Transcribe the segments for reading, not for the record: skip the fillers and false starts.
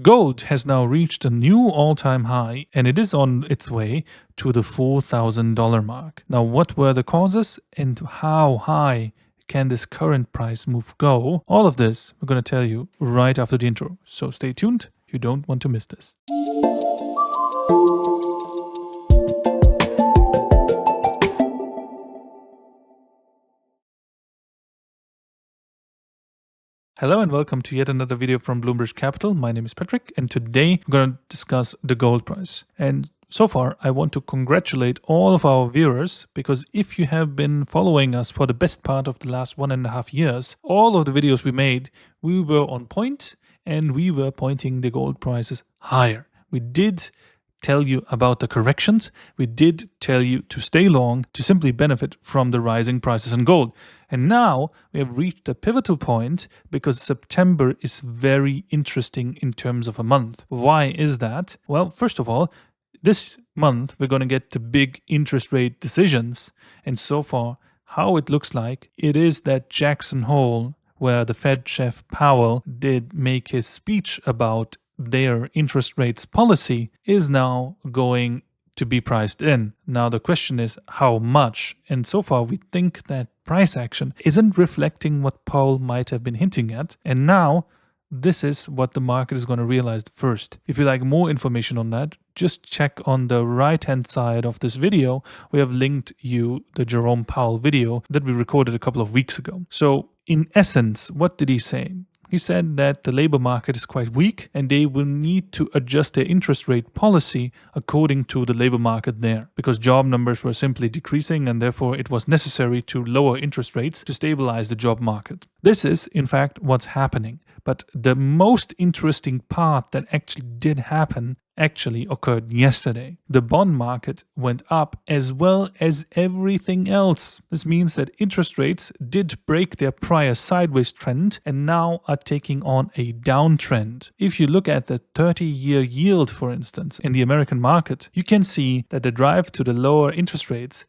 Gold has now reached a new all-time high and it is on its way to the $4,000 mark. Now, what were the causes and how high can this current price move go? All of this we're going to tell you right after the intro. So stay tuned. You don't want to miss this. Hello and welcome to yet another video from Bloomberg Capital. My name is Patrick and today we're going to discuss the gold price. And so far, I want to congratulate all of our viewers because if you have been following us for the best part of the last 1.5 years, all of the videos we made, we were on point and we were pointing the gold prices higher. We did tell you about the corrections. We did tell you to stay long to simply benefit from the rising prices in gold. And now we have reached a pivotal point because September is very interesting in terms of a month. Why is that? Well, first of all, this month we're going to get the big interest rate decisions. And so far, how it looks like, it is that Jackson Hole, where the Fed Chair Powell did make his speech about their interest rates policy, is now going to be priced in. Now the question is how much, and so far we think that price action isn't reflecting what Powell might have been hinting at, and now this is what the market is going to realize first. If you like more information on that, just check on the right hand side of this video. We have linked you the Jerome Powell video that we recorded a couple of weeks ago. So in essence, what did he say? He said that the labor market is quite weak and they will need to adjust their interest rate policy according to the labor market there because job numbers were simply decreasing and therefore it was necessary to lower interest rates to stabilize the job market. This is, in fact, what's happening. But the most interesting part that actually did happen actually occurred yesterday. The bond market went up as well as everything else. This means that interest rates did break their prior sideways trend and now are taking on a downtrend. If you look at the 30-year yield, for instance, in the American market, you can see that the drive to the lower interest rates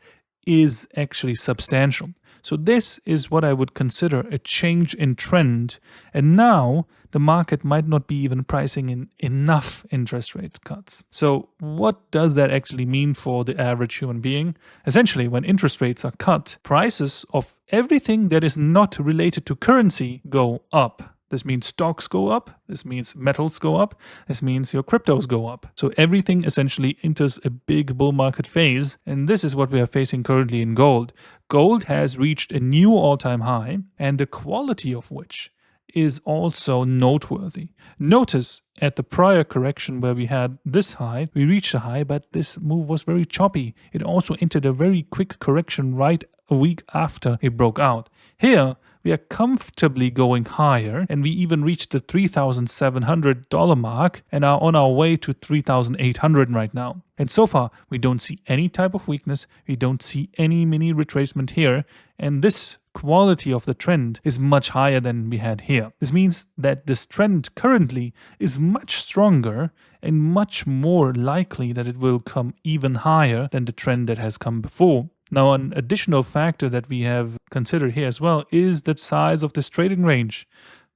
is actually substantial. So this is what I would consider a change in trend. And now the market might not be even pricing in enough interest rate cuts. So what does that actually mean for the average human being? Essentially, when interest rates are cut, prices of everything that is not related to currency go up. This means stocks go up, this means metals go up, this means your cryptos go up. So everything essentially enters a big bull market phase, and this is what we are facing currently in gold. Gold has reached a new all-time high, and the quality of which is also noteworthy. Notice at the prior correction where we had this high, we reached a high, but this move was very choppy. It also entered a very quick correction right a week after it broke out. Here, we are comfortably going higher and we even reached the $3,700 mark and are on our way to $3,800 right now. And so far, we don't see any type of weakness. We don't see any mini retracement here. And this quality of the trend is much higher than we had here. This means that this trend currently is much stronger and much more likely that it will come even higher than the trend that has come before. Now, an additional factor that we have considered here as well is the size of this trading range.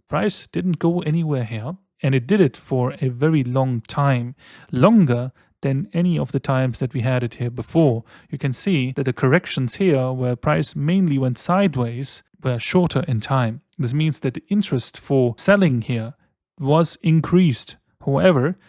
Price didn't go anywhere here, and it did it for a very long time, longer than any of the times that we had it here before. You can see that the corrections here, where price mainly went sideways, were shorter in time. This means that the interest for selling here was increased. However,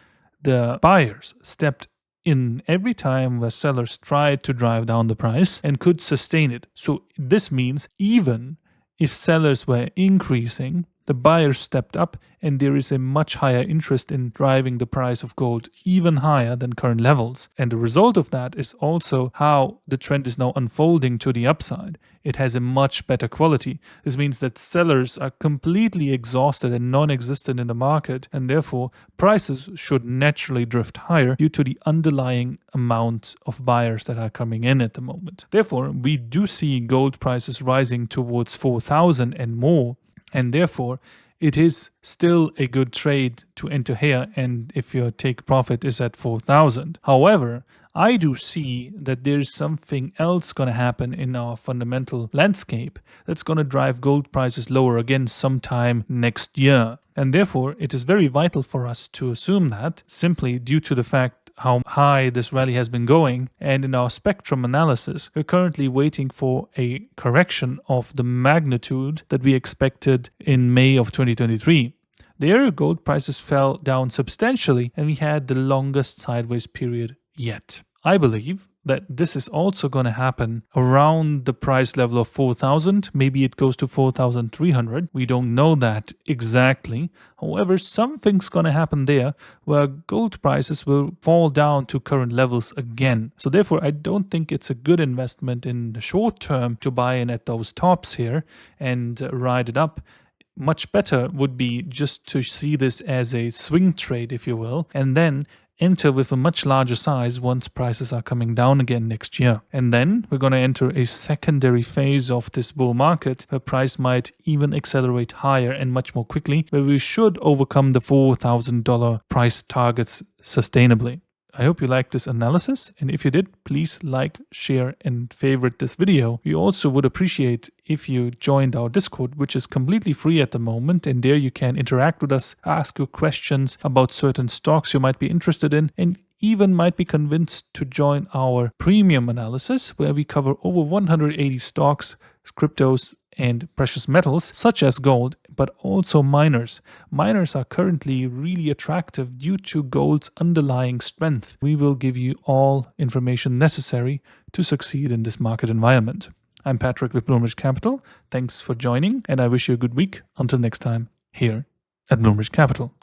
the buyers stepped in every time where sellers tried to drive down the price and could sustain it. So this means even if sellers were increasing, the buyers stepped up and there is a much higher interest in driving the price of gold even higher than current levels. And the result of that is also how the trend is now unfolding to the upside. It has a much better quality. This means that sellers are completely exhausted and non-existent in the market, and therefore prices should naturally drift higher due to the underlying amount of buyers that are coming in at the moment. Therefore, we do see gold prices rising towards 4,000 and more. And therefore, it is still a good trade to enter here, and if your take profit is at 4,000. However, I do see that there's something else going to happen in our fundamental landscape that's going to drive gold prices lower again sometime next year. And therefore, it is very vital for us to assume that, simply due to the fact how high this rally has been going, and in our spectrum analysis, we're currently waiting for a correction of the magnitude that we expected in May of 2023. There, gold prices fell down substantially, and we had the longest sideways period yet. I believe that this is also going to happen around the price level of 4,000. Maybe it goes to 4,300. We don't know that exactly. However, something's going to happen there where gold prices will fall down to current levels again. So therefore, I don't think it's a good investment in the short term to buy in at those tops here and ride it up. Much better would be just to see this as a swing trade, if you will, and then enter with a much larger size once prices are coming down again next year. And then we're going to enter a secondary phase of this bull market where price might even accelerate higher and much more quickly, where we should overcome the $4,000 price targets sustainably. I hope you liked this analysis, and if you did, please like, share, and favorite this video. We also would appreciate if you joined our Discord, which is completely free at the moment, and there you can interact with us, ask your questions about certain stocks you might be interested in, and even might be convinced to join our premium analysis, where we cover over 180 stocks, cryptos, and precious metals such as gold, but also miners. Miners are currently really attractive due to gold's underlying strength. We will give you all information necessary to succeed in this market environment. I'm Patrick with Bloombridge Capital. Thanks for joining, and I wish you a good week. Until next time, here at Bloombridge Capital.